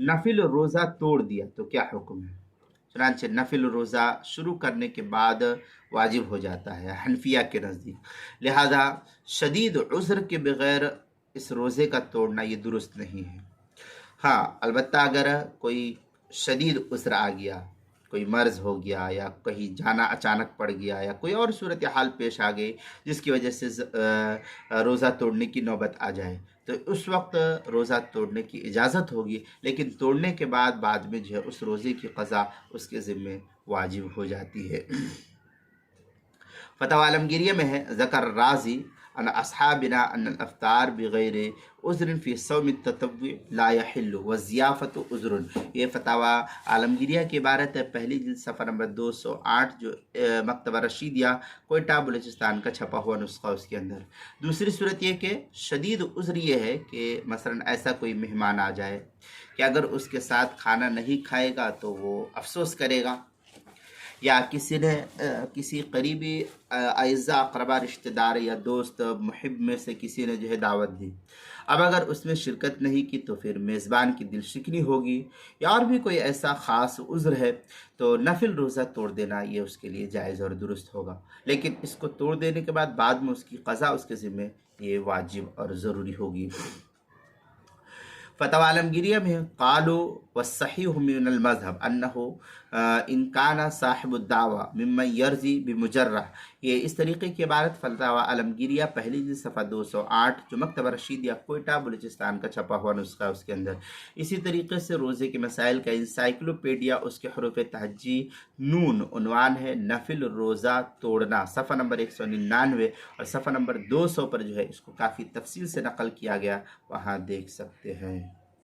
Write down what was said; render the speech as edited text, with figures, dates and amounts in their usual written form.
नफिल रोज़ा तोड़ दिया तो क्या हुक्म है? चुनांचे नफिल रोज़ा शुरू करने के बाद वाजिब हो जाता है हनफिया के नज़दीक, लिहाजा शदीद उज़्र के बगैर इस रोज़े का तोड़ना ये दुरुस्त नहीं है। हाँ, अलबत्ता अगर कोई शदीद उज़्र आ गया, कोई मर्ज़ हो गया या कहीं जाना अचानक पड़ गया या कोई और सूरत हाल पेश आ गई जिसकी वजह से रोज़ा तोड़ने की नौबत आ जाए, तो उस वक्त रोज़ा तोड़ने की इजाज़त होगी, लेकिन तोड़ने के बाद में जो है उस रोज़े की क़ज़ा उसके ज़िम्मे वाजिब हो जाती है। फतवा आलमगीरिया में है ज़कर राज़ी अन अस्हाबिना अन अफ्तार बग़ैर उज़्रिन फ़ी सौम ततव्वुअ ला यहिल्लु व ज़ियाफ़तु उज़्रुन। ये फतवा आलमगीरिया की इबारत है, पहली जिल्द सफ़ा नंबर 208 जो मकतबा रशीदिया कोयटा बलूचिस्तान का छपा हुआ नुस्खा उसके अंदर। दूसरी सूरत ये कि शदीद उज़्र ये है कि मसलन ऐसा कोई मेहमान आ जाए कि अगर उसके साथ खाना नहीं खाएगा तो वो अफसोस करेगा, या किसी ने किसी करीबी अय्ज़ा अक़रबा रिश्तेदार या दोस्त मुहिब में से किसी ने जो है दावत दी, अब अगर उसमें शिरकत नहीं की तो फिर मेज़बान की दिल शिकनी होगी, या और भी कोई ऐसा ख़ास उज़्र है तो नफिल रोज़ा तोड़ देना ये उसके लिए जायज़ और दुरुस्त होगा, लेकिन इसको तोड़ देने के बाद में उसकी क़ज़ा उसके ज़िम्मे ये वाजिब और ज़रूरी होगी। फतवा आलमगीरिया में क़ालू वस्सहीहु मिनल मज़हब अन्नहु इन काना साहिबुद्दावा मिम्मन यर्ज़ी बिमुजर्रह। ये इस तरीक़े की इबारत फतवा आलमगीरिया पहली जिल्द सफ़ा 208 जो मकतबा रशीदिया कोयटा बलूचिस्तान का छपा हुआ नुस्खा उसके अंदर। इसी तरीके से रोज़े के मसाइल का इंसाइक्लोपीडिया उसके हरूफ़ तहज्जी नून उन्वान है नफिल रोज़ा तोड़ना, सफ़ा नंबर 199 और सफ़ा नंबर 200 पर जो है इसको काफ़ी तफसील से नकल किया गया, वहाँ देख सकते हैं।